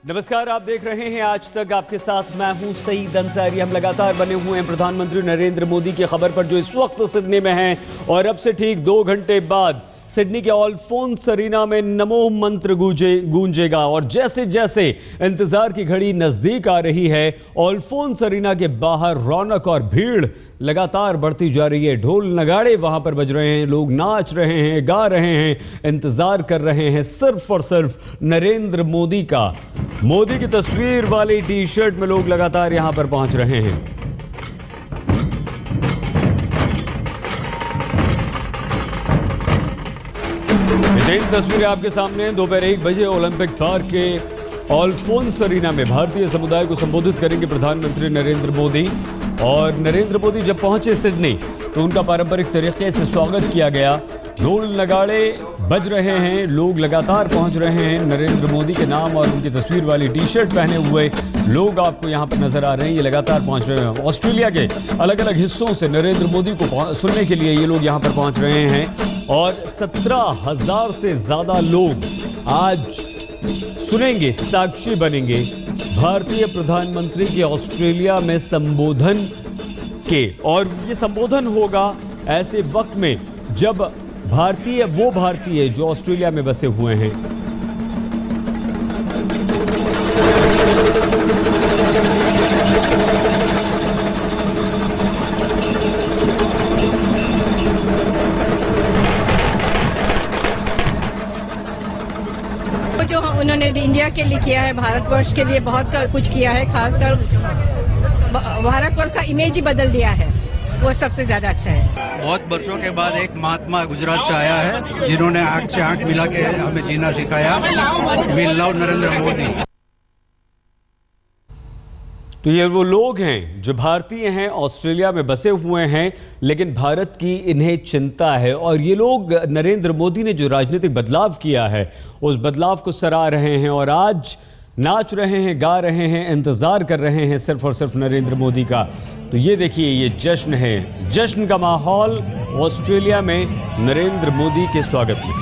नमस्कार, आप देख रहे हैं आज तक। आपके साथ मैं हूं सईद अंसारी। हम लगातार बने हुए हैं प्रधानमंत्री नरेंद्र मोदी की खबर पर, जो इस वक्त सिडनी में हैं। और अब से ठीक 2 घंटे बाद सिडनी के अल्फोंस अरीना में नमो मंत्र गूंजेगा। और जैसे जैसे इंतजार की घड़ी नजदीक आ रही है, अल्फोंस अरीना के बाहर रौनक और भीड़ लगातार बढ़ती जा रही है। ढोल नगाड़े वहां पर बज रहे हैं, लोग नाच रहे हैं, गा रहे हैं, इंतजार कर रहे हैं सिर्फ और सिर्फ नरेंद्र मोदी का। मोदी की तस्वीर वाली टी शर्ट में लोग लगातार यहां पर पहुंच रहे हैं। तीन तस्वीरें आपके सामने। दोपहर 1 बजे ओलंपिक पार्क के अल्फोंस अरीना में भारतीय समुदाय को संबोधित करेंगे प्रधानमंत्री नरेंद्र मोदी। और नरेंद्र मोदी जब पहुंचे सिडनी तो उनका पारंपरिक तरीके से स्वागत किया गया। ढोल नगाड़े बज रहे हैं, लोग लगातार पहुंच रहे हैं। नरेंद्र मोदी के नाम और उनकी तस्वीर वाली टी शर्ट पहने हुए लोग आपको यहां पर नजर आ रहे हैं। ये लगातार पहुंच रहे हैं। ऑस्ट्रेलिया के अलग अलग हिस्सों से नरेंद्र मोदी को सुनने के लिए ये लोग यहां पर पहुंच रहे हैं। और 17,000 से ज्यादा लोग आज सुनेंगे, साक्षी बनेंगे भारतीय प्रधानमंत्री के ऑस्ट्रेलिया में संबोधन के। और ये संबोधन होगा ऐसे वक्त में जब वो भारतीय जो ऑस्ट्रेलिया में बसे हुए हैं। जो उन्होंने इंडिया के लिए किया है, भारतवर्ष के लिए बहुत कुछ किया है, खासकर भारतवर्ष का इमेज ही बदल दिया है, वो सबसे ज्यादा अच्छा है। बहुत वर्षों के बाद एक महात्मा गुजरात से आया है जिन्होंने आंख से आंख मिला के हमें जीना सिखाया। We love Narendra Modi. तो ये वो लोग हैं जो भारतीय हैं, ऑस्ट्रेलिया में बसे हुए हैं, लेकिन भारत की इन्हें चिंता है। और ये लोग नरेंद्र मोदी ने जो राजनीतिक बदलाव किया है उस बदलाव को सराह रहे हैं और आज नाच रहे हैं, गा रहे हैं, इंतजार कर रहे हैं सिर्फ और सिर्फ नरेंद्र मोदी का। तो ये देखिए, ये जश्न है, जश्न का माहौल ऑस्ट्रेलिया में नरेंद्र मोदी के स्वागत में।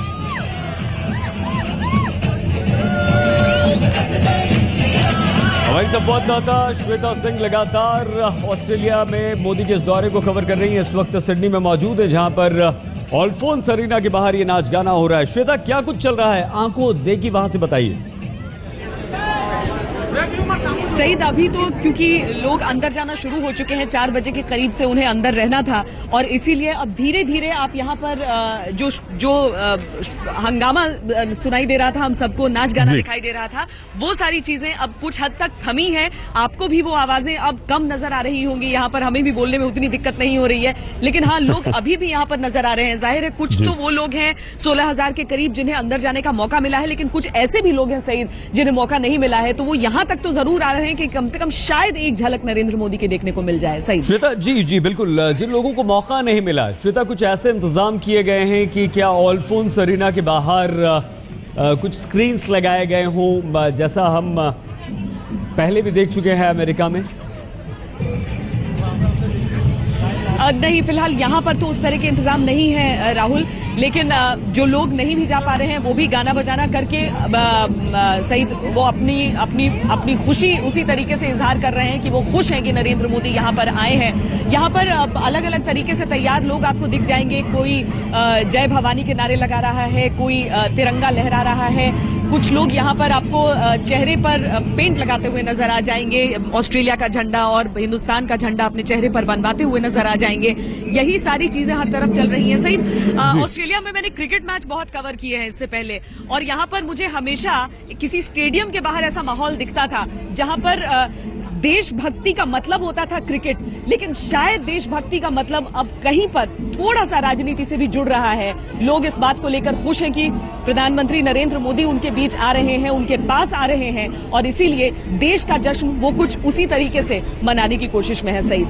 हमारी संवाददाता श्वेता सिंह लगातार ऑस्ट्रेलिया में मोदी के इस दौरे को कवर कर रही है। इस वक्त सिडनी में मौजूद है, जहां पर अल्फोंस अरीना के बाहर ये नाच गाना हो रहा है। श्वेता, क्या कुछ चल रहा है? आंखों देखी वहां से बताइए। सईद, अभी तो क्योंकि लोग अंदर जाना शुरू हो चुके हैं, 4 बजे के करीब से उन्हें अंदर रहना था और इसीलिए अब धीरे धीरे आप यहाँ पर जो हंगामा सुनाई दे रहा था, हम सबको नाच गाना दिखाई दे रहा था, वो सारी चीजें अब कुछ हद तक थमी हैं। आपको भी वो आवाजें अब कम नजर आ रही होंगी। यहाँ पर हमें भी बोलने में उतनी दिक्कत नहीं हो रही है, लेकिन हाँ, लोग अभी भी यहाँ पर नजर आ रहे हैं। जाहिर है कुछ तो वो लोग हैं 16,000 के करीब जिन्हें अंदर जाने का मौका मिला है, लेकिन कुछ ऐसे भी लोग हैं सईद जिन्हें मौका नहीं मिला है। तो वो यहाँ तक तो जरूर आ रहे हैं कि कम से कम शायद एक झलक नरेंद्र मोदी के देखने को मिल जाए। सही श्वेता जी बिल्कुल। जिन लोगों को मौका नहीं मिला, श्वेता, कुछ ऐसे इंतजाम किए गए हैं कि क्या अल्फोंस अरीना के बाहर कुछ स्क्रीन्स लगाए गए हों, जैसा हम पहले भी देख चुके हैं अमेरिका में? नहीं, फिलहाल यहाँ पर तो उस तरह के इंतजाम नहीं है राहुल, लेकिन जो लोग नहीं भी जा पा रहे हैं वो भी गाना बजाना करके सईद वो अपनी खुशी उसी तरीके से इजहार कर रहे हैं कि वो खुश हैं कि नरेंद्र मोदी यहाँ पर आए हैं। यहाँ पर अलग अलग तरीके से तैयार लोग आपको दिख जाएंगे। कोई जय भवानी के नारे लगा रहा है, कोई तिरंगा लहरा रहा है, कुछ लोग यहाँ पर आपको चेहरे पर पेंट लगाते हुए नजर आ जाएंगे, ऑस्ट्रेलिया का झंडा और हिंदुस्तान का झंडा अपने चेहरे पर बनवाते हुए नजर आ जाएंगे। यही सारी चीजें हर तरफ चल रही हैं। सईद, ऑस्ट्रेलिया में मैंने क्रिकेट मैच बहुत कवर किए हैं इससे पहले, और यहाँ पर मुझे हमेशा किसी स्टेडियम के बाहर ऐसा माहौल दिखता था जहां पर देशभक्ति का मतलब होता था क्रिकेट, लेकिन शायद देशभक्ति का मतलब अब कहीं पर थोड़ा सा राजनीति से भी जुड़ रहा है। लोग इस बात को लेकर खुश हैं कि प्रधानमंत्री नरेंद्र मोदी उनके बीच आ रहे हैं, उनके पास आ रहे हैं, और इसीलिए देश का जश्न वो कुछ उसी तरीके से मनाने की कोशिश में है। सईद,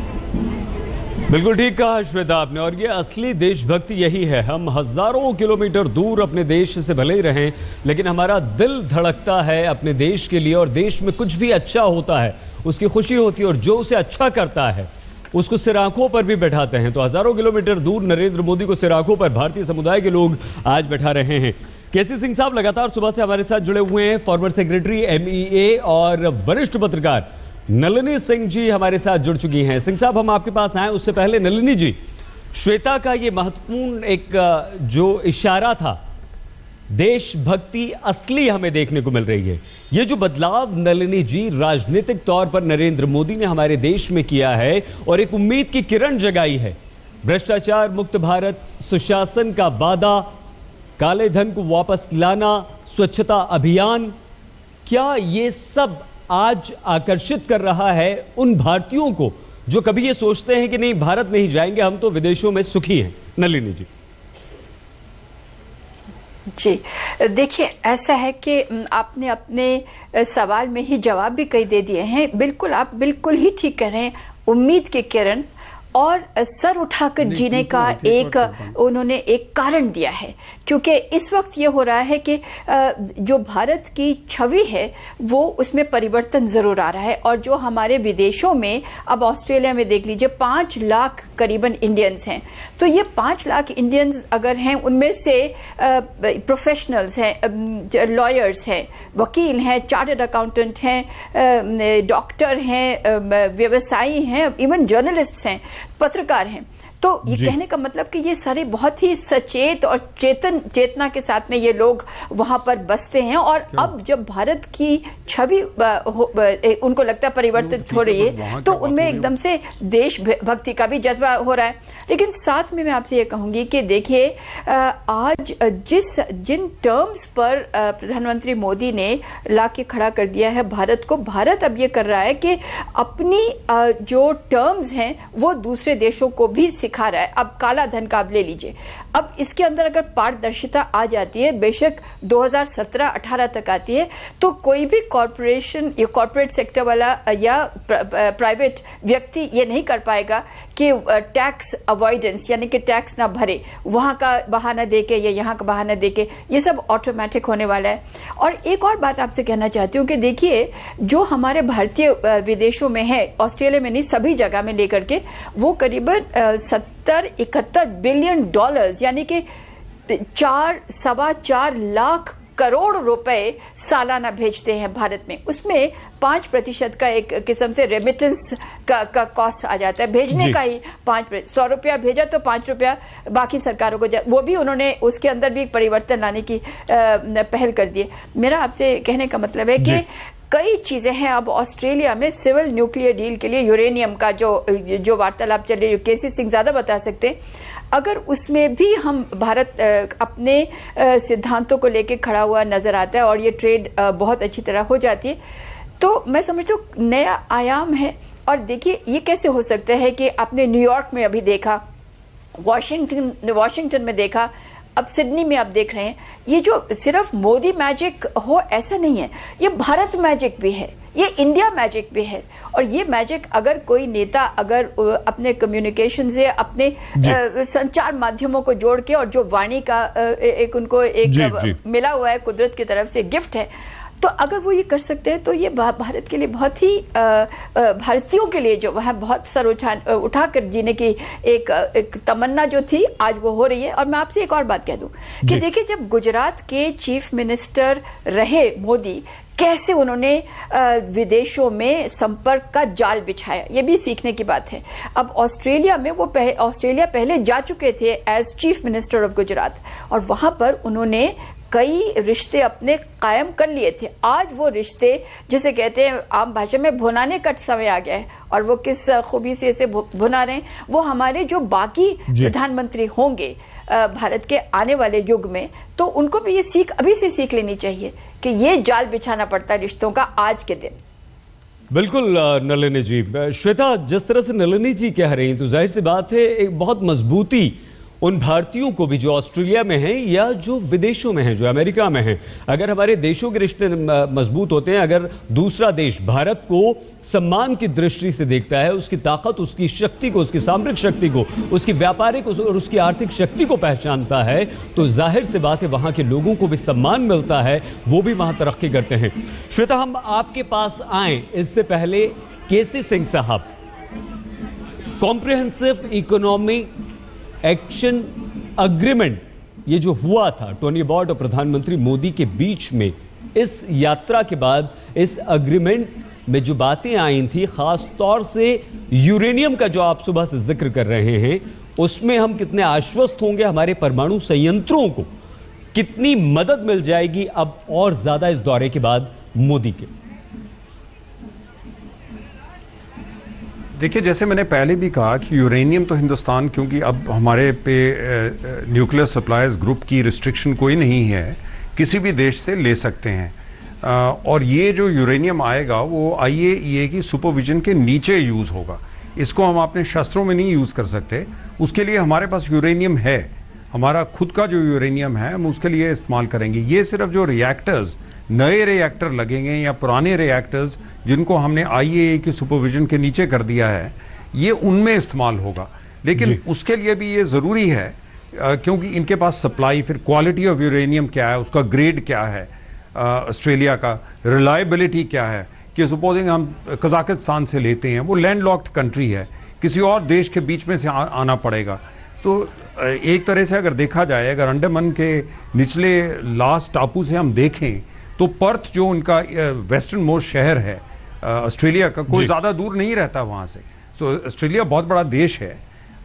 बिल्कुल ठीक कहा श्वेता आपने, और ये असली देशभक्ति यही है। हम हजारों किलोमीटर दूर अपने देश से भले ही रहें, लेकिन हमारा दिल धड़कता है अपने देश के लिए, और देश में कुछ भी अच्छा होता है उसकी खुशी होती है, और जो उसे अच्छा करता है उसको सिराखों पर भी बैठाते हैं। तो हजारों किलोमीटर दूर नरेंद्र मोदी को सिराखों पर भारतीय समुदाय के लोग आज बैठा रहे हैं। केसी सिंह साहब लगातार सुबह से हमारे साथ जुड़े हुए हैं। फॉर्मर सेक्रेटरी MEA और वरिष्ठ पत्रकार नलिनी सिंह जी हमारे साथ जुड़ चुकी हैं। सिंह साहब, हम आपके पास आए उससे पहले नलिनी जी, श्वेता का ये महत्वपूर्ण एक जो इशारा था, देशभक्ति असली हमें देखने को मिल रही है। ये जो बदलाव नलिनी जी राजनीतिक तौर पर नरेंद्र मोदी ने हमारे देश में किया है और एक उम्मीद की किरण जगाई है। भ्रष्टाचार मुक्त भारत, सुशासन का वादा, काले धन को वापस लाना, स्वच्छता अभियान, क्या ये सब आज आकर्षित कर रहा है उन भारतीयों को जो कभी ये सोचते हैं कि नहीं भारत नहीं जाएंगे, हम तो विदेशों में सुखी हैं? नलिनी जी। जी देखिए, ऐसा है कि आपने अपने सवाल में ही जवाब भी कई दे दिए हैं। बिल्कुल, आप बिल्कुल ही ठीक कह रहे हैं। उम्मीद के किरण और सर उठाकर जीने का एक उन्होंने एक कारण दिया है, क्योंकि इस वक्त ये हो रहा है कि जो भारत की छवि है वो उसमें परिवर्तन जरूर आ रहा है। और जो हमारे विदेशों में, अब ऑस्ट्रेलिया में देख लीजिए 5 लाख करीबन इंडियंस हैं, तो ये 5 लाख इंडियंस अगर हैं, उनमें से प्रोफेशनल्स हैं, लॉयर्स हैं, वकील हैं, चार्टर्ड अकाउंटेंट हैं, डॉक्टर हैं, व्यवसायी हैं, इवन जर्नलिस्ट हैं, पत्रकार हैं। तो ये कहने का मतलब कि ये सारे बहुत ही सचेत और चेतना के साथ में ये लोग वहां पर बसते हैं। और अब जब भारत की छवि उनको लगता है परिवर्तित हो रही है, तो उनमें एकदम से देशभक्ति का भी जज्बा हो रहा है। लेकिन साथ में मैं आपसे ये कहूंगी कि देखिए, आज जिन टर्म्स पर प्रधानमंत्री मोदी ने लाके खड़ा कर दिया है भारत को, भारत अब ये कर रहा है कि अपनी जो टर्म्स हैं वो दूसरे देशों को भी सिखा रहा है। अब काला धन का आप ले लीजिए, अब इसके अंदर अगर पारदर्शिता आ जाती है, बेशक 2017-18 तक आती है, तो कोई भी कॉरपोरेशन या कॉरपोरेट सेक्टर वाला या प्राइवेट व्यक्ति ये नहीं कर पाएगा कि टैक्स अवॉइडेंस यानी कि टैक्स ना भरे, वहां का बहाना देके या यहाँ का बहाना देके, ये सब ऑटोमेटिक होने वाला है। और एक और बात आपसे कहना चाहती हूँ कि देखिए, जो हमारे भारतीय विदेशों में है, ऑस्ट्रेलिया में नहीं सभी जगह में लेकर के, वो करीबन 70-71 बिलियन डॉलर्स यानी कि 4-4.25 लाख करोड़ रुपए सालाना भेजते हैं भारत में। उसमें 5% का एक किस्म से रेमिटेंस का कॉस्ट आ जाता है, भेजने का ही 5%। 100 रुपया भेजा तो 5 रुपया बाकी सरकारों को वो भी उन्होंने उसके अंदर भी एक परिवर्तन लाने की पहल कर दी है। मेरा आपसे कहने का मतलब है कि कई चीजें हैं। अब ऑस्ट्रेलिया में सिविल न्यूक्लियर डील के लिए यूरेनियम का जो वार्तालाप चल रही है, केसी सिंह ज्यादा बता सकते हैं, अगर उसमें भी हम भारत अपने सिद्धांतों को लेकर खड़ा हुआ नजर आता है और ये ट्रेड बहुत अच्छी तरह हो जाती है, तो मैं समझती हूँ नया आयाम है। और देखिए, ये कैसे हो सकता है कि आपने न्यूयॉर्क में अभी देखा, वॉशिंगटन में देखा, अब सिडनी में आप देख रहे हैं, ये जो सिर्फ मोदी मैजिक हो ऐसा नहीं है, ये भारत मैजिक भी है, ये इंडिया मैजिक भी है। और ये मैजिक अगर कोई नेता अगर अपने कम्युनिकेशन से, अपने संचार माध्यमों को जोड़ के, और जो वाणी का एक उनको एक मिला हुआ है कुदरत की तरफ से गिफ्ट है, तो अगर वो ये कर सकते हैं तो ये भारत के लिए बहुत ही भारतीयों के लिए जो वह बहुत सर उठाकर जीने की एक तमन्ना जो थी, आज वो हो रही है। और मैं आपसे एक और बात कह दूं कि देखिए, जब गुजरात के चीफ मिनिस्टर रहे मोदी, कैसे उन्होंने विदेशों में संपर्क का जाल बिछाया, ये भी सीखने की बात है। अब ऑस्ट्रेलिया में ऑस्ट्रेलिया पहले जा चुके थे as chief minister of Gujarat, और वहां पर उन्होंने कई रिश्ते अपने कायम कर लिए थे। आज वो रिश्ते, जिसे कहते हैं आम भाषा में, भुनाने का समय आ गया है, और वो किस खूबी से इसे भुना रहे हैं, वो हमारे जो बाकी प्रधानमंत्री होंगे भारत के आने वाले युग में, तो उनको भी ये सीख अभी से सीख लेनी चाहिए कि ये जाल बिछाना पड़ता है रिश्तों का आज के दिन। बिल्कुल नलिनी जी। श्वेता, जिस तरह से नलिनी जी कह रही हैं, तो जाहिर सी बात है एक बहुत मजबूती उन भारतीयों को भी जो ऑस्ट्रेलिया में हैं या जो विदेशों में हैं, जो अमेरिका में हैं। अगर हमारे देशों के रिश्ते मजबूत होते हैं, अगर दूसरा देश भारत को सम्मान की दृष्टि से देखता है, उसकी ताकत, उसकी शक्ति को, उसकी सामरिक शक्ति को, उसकी व्यापारिक और उसकी आर्थिक शक्ति को पहचानता है, तो जाहिर सी बात है वहां के लोगों को भी सम्मान मिलता है, वो भी वहां तरक्की करते हैं। श्वेता, हम आपके पास आए इससे पहले केसी सिंह साहब, कॉम्प्रिहेंसिव इकोनॉमिक एक्शन अग्रीमेंट, ये जो हुआ था टोनी अबॉट और प्रधानमंत्री मोदी के बीच में, इस यात्रा के बाद इस अग्रीमेंट में जो बातें आई थी, खास तौर से यूरेनियम का जो आप सुबह से जिक्र कर रहे हैं, उसमें हम कितने आश्वस्त होंगे, हमारे परमाणु संयंत्रों को कितनी मदद मिल जाएगी अब और ज्यादा इस दौरे के बाद मोदी के? देखिए, जैसे मैंने पहले भी कहा कि यूरेनियम तो हिंदुस्तान, क्योंकि अब हमारे पे न्यूक्लियर सप्लायर्स ग्रुप की रिस्ट्रिक्शन कोई नहीं है, किसी भी देश से ले सकते हैं। और ये जो यूरेनियम आएगा वो IAEA की सुपरविजन के नीचे यूज होगा। इसको हम अपने शस्त्रों में नहीं यूज कर सकते। उसके लिए हमारे पास यूरेनियम है, हमारा खुद का जो यूरेनियम है हम उसके लिए इस्तेमाल करेंगे। ये सिर्फ जो रिएक्टर्स, नए रिएक्टर लगेंगे या पुराने रिएक्टर्स जिनको हमने IAEA की सुपरविजन के नीचे कर दिया है, ये उनमें इस्तेमाल होगा। लेकिन उसके लिए भी ये जरूरी है क्योंकि इनके पास सप्लाई, फिर क्वालिटी ऑफ यूरेनियम क्या है, उसका ग्रेड क्या है, ऑस्ट्रेलिया का रिलायबिलिटी क्या है, कि सपोजिंग हम कजाकिस्तान से लेते हैं, वो लैंड लॉक्ड कंट्री है, किसी और देश के बीच में से आना पड़ेगा। तो एक तरह से अगर देखा जाए, अगर अंडमान के निचले लास्ट टापू से हम देखें तो पर्थ जो उनका वेस्टर्न मोस्ट शहर है ऑस्ट्रेलिया का, कोई ज्यादा दूर नहीं रहता वहां से। तो ऑस्ट्रेलिया बहुत बड़ा देश है।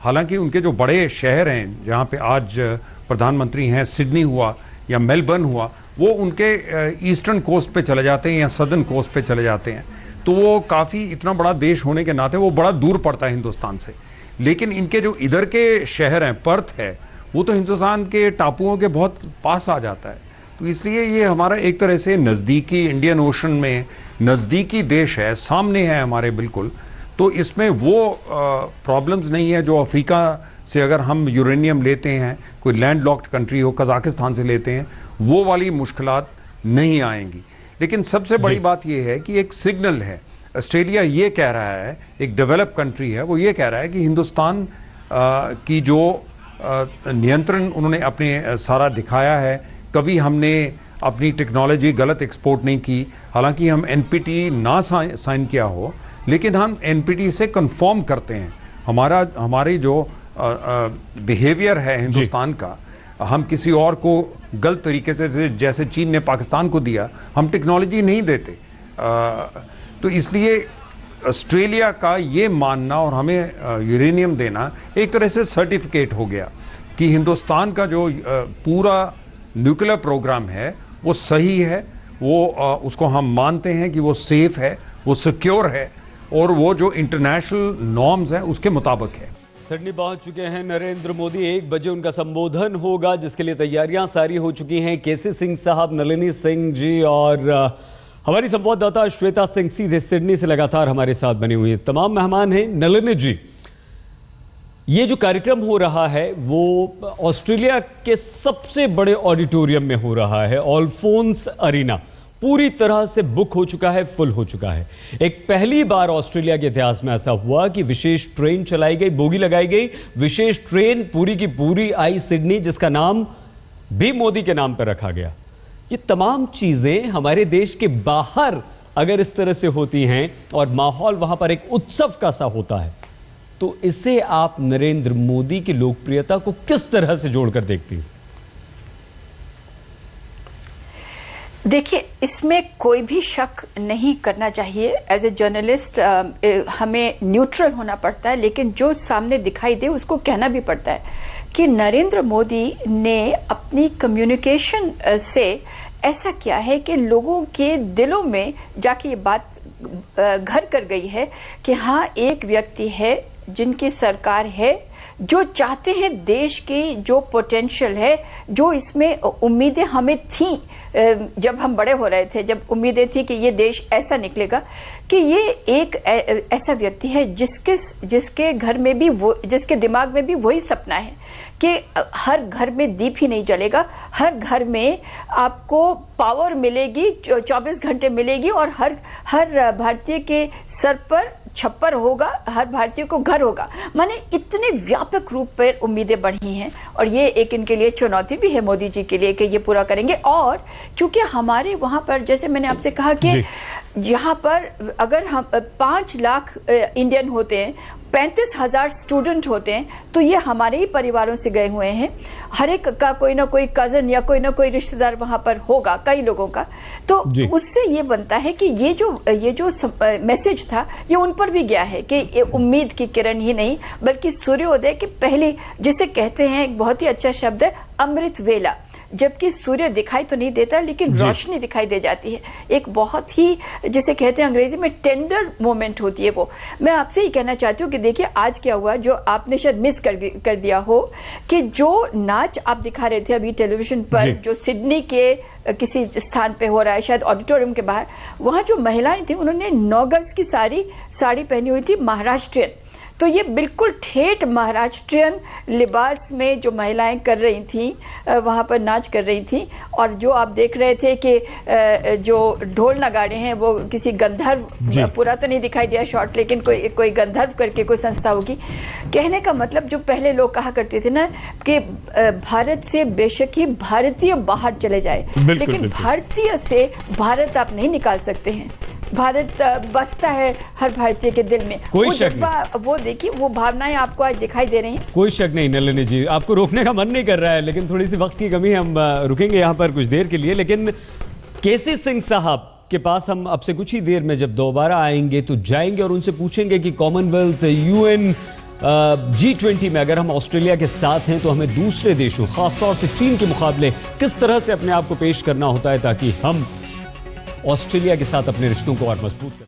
हालांकि उनके जो बड़े शहर हैं जहां पे आज प्रधानमंत्री हैं, सिडनी हुआ या मेलबर्न हुआ, वो उनके ईस्टर्न कोस्ट पे चले जाते हैं या सदर्न कोस्ट पे चले जाते हैं। तो वो काफी, इतना बड़ा देश होने के नाते वो बड़ा दूर पड़ता है हिंदुस्तान से। लेकिन इनके जो इधर के शहर हैं, पर्थ है, वो तो हिंदुस्तान के टापुओं के बहुत पास आ जाता है। तो इसलिए ये हमारा एक तरह से नजदीकी, इंडियन ओशन में नजदीकी देश है, सामने है हमारे बिल्कुल। तो इसमें वो प्रॉब्लम्स नहीं है जो अफ्रीका से अगर हम यूरेनियम लेते हैं, कोई लैंड लॉक्ड कंट्री हो, कजाकिस्तान से लेते हैं, वो वाली मुश्किलात नहीं आएंगी। लेकिन सबसे बड़ी बात यह है कि एक सिग्नल है, ऑस्ट्रेलिया ये कह रहा है, एक डेवलप कंट्री है, वो ये कह रहा है कि हिंदुस्तान की जो नियंत्रण उन्होंने अपने सारा दिखाया है, कभी हमने अपनी टेक्नोलॉजी गलत एक्सपोर्ट नहीं की। हालांकि हम NPT ना साइन किया हो, लेकिन हम NPT से कंफर्म करते हैं। हमारी जो बिहेवियर है हिंदुस्तान का, हम किसी और को गलत तरीके से, जैसे चीन ने पाकिस्तान को दिया, हम टेक्नोलॉजी नहीं देते। तो इसलिए ऑस्ट्रेलिया का ये मानना और हमें यूरेनियम देना एक तरह से सर्टिफिकेट हो गया कि हिंदुस्तान का जो पूरा न्यूक्लियर प्रोग्राम है वो सही है, वो उसको हम मानते हैं कि वो सेफ है, वो सिक्योर है और वो जो इंटरनेशनल नॉर्म्स हैं उसके मुताबिक है। सिडनी पहुंच चुके हैं नरेंद्र मोदी। 1 बजे उनका संबोधन होगा, जिसके लिए तैयारियां सारी हो चुकी हैं। केसी सिंह साहब, नलिनी सिंह जी और हमारी संवाददाता श्वेता सिंह सीधे सिडनी से लगातार हमारे साथ बनी हुई है। तमाम मेहमान हैं। नलिनी जी, ये जो कार्यक्रम हो रहा है वो ऑस्ट्रेलिया के सबसे बड़े ऑडिटोरियम में हो रहा है। अल्फोंस अरीना पूरी तरह से बुक हो चुका है, फुल हो चुका है। एक पहली बार ऑस्ट्रेलिया के इतिहास में ऐसा हुआ कि विशेष ट्रेन चलाई गई, बोगी लगाई गई, विशेष ट्रेन पूरी की पूरी आई सिडनी, जिसका नाम भी मोदी के नाम पर रखा गया। ये तमाम चीजें हमारे देश के बाहर अगर इस तरह से होती हैं और माहौल वहां पर एक उत्सव का सा होता है, तो इसे आप नरेंद्र मोदी की लोकप्रियता को किस तरह से जोड़कर देखती हैं? देखिए, इसमें कोई भी शक नहीं करना चाहिए। एज ए जर्नलिस्ट हमें न्यूट्रल होना पड़ता है, लेकिन जो सामने दिखाई दे उसको कहना भी पड़ता है कि नरेंद्र मोदी ने अपनी कम्युनिकेशन से ऐसा किया है कि लोगों के दिलों में जाके ये बात घर कर गई है कि हाँ, एक व्यक्ति है जिनकी सरकार है, जो चाहते हैं देश की जो पोटेंशियल है, जो इसमें उम्मीदें हमें थी जब हम बड़े हो रहे थे, जब उम्मीदें थी कि ये देश ऐसा निकलेगा, कि ये एक ऐसा व्यक्ति है जिसके घर में भी वो, जिसके दिमाग में भी वही सपना है कि हर घर में दीप ही नहीं जलेगा, हर घर में आपको पावर मिलेगी, 24 घंटे मिलेगी और हर भारतीय के सर पर छप्पर होगा, हर भारतीय को घर होगा। माने इतने व्यापक रूप पर उम्मीदें बढ़ी हैं और ये एक इनके लिए चुनौती भी है मोदी जी के लिए कि ये पूरा करेंगे। और क्योंकि हमारे वहां पर, जैसे मैंने आपसे कहा कि यहाँ पर अगर हम 5 लाख इंडियन होते हैं, 35,000 स्टूडेंट होते हैं, तो ये हमारे ही परिवारों से गए हुए हैं। हर एक का कोई ना कोई कजन या कोई ना कोई रिश्तेदार वहां पर होगा, कई लोगों का। तो उससे ये बनता है कि ये जो मैसेज था ये उन पर भी गया है कि ये उम्मीद की किरण ही नहीं बल्कि सूर्योदय के पहले, जिसे कहते हैं एक बहुत ही अच्छा शब्द है अमृत वेला, जबकि सूर्य दिखाई तो नहीं देता लेकिन रोशनी दिखाई दे जाती है। एक बहुत ही जिसे कहते हैं अंग्रेजी में टेंडर मोमेंट होती है वो। मैं आपसे ही कहना चाहती हूँ कि देखिए आज क्या हुआ, जो आपने शायद मिस कर दिया हो, कि जो नाच आप दिखा रहे थे अभी टेलीविजन पर, जो सिडनी के किसी स्थान पे हो रहा है, शायद ऑडिटोरियम के बाहर, वहां जो महिलाएं थी उन्होंने 9 गज की साड़ी पहनी हुई थी, महाराष्ट्रियन। तो ये बिल्कुल ठेठ महाराष्ट्रियन लिबास में जो महिलाएं कर रही थी, वहां पर नाच कर रही थी। और जो आप देख रहे थे कि जो ढोल नगाड़े हैं वो किसी गंधर्व, पूरा तो नहीं दिखाई दिया शॉट, लेकिन कोई गंधर्व करके कोई संस्था होगी। कहने का मतलब जो पहले लोग कहा करते थे ना कि भारत से बेशक ही भारतीय बाहर चले जाए, लेकिन भारतीय से भारत आप नहीं निकाल सकते हैं। भारत बसता है हर भारतीय के दिल में। कोई शक नहीं। वो देखिए, वो भावनाएं आपको आज दिखाई दे रही हैं। कोई शक नहीं नलिनी जी, आपको रोकने का मन नहीं कर रहा है, लेकिन थोड़ी सी वक्त की कमी है, हम रुकेंगे यहाँ पर कुछ देर के लिए। लेकिन केसी सिंह साहब के पास हम अब से कुछ ही देर में जब दोबारा आएंगे तो जाएंगे और उनसे पूछेंगे कि कॉमनवेल्थ, UN, G20 में अगर हम ऑस्ट्रेलिया के साथ हैं तो हमें दूसरे देशों, खासतौर से चीन के मुकाबले किस तरह से अपने आप को पेश करना होता है ताकि हम ऑस्ट्रेलिया के साथ अपने रिश्तों को और मजबूत करें।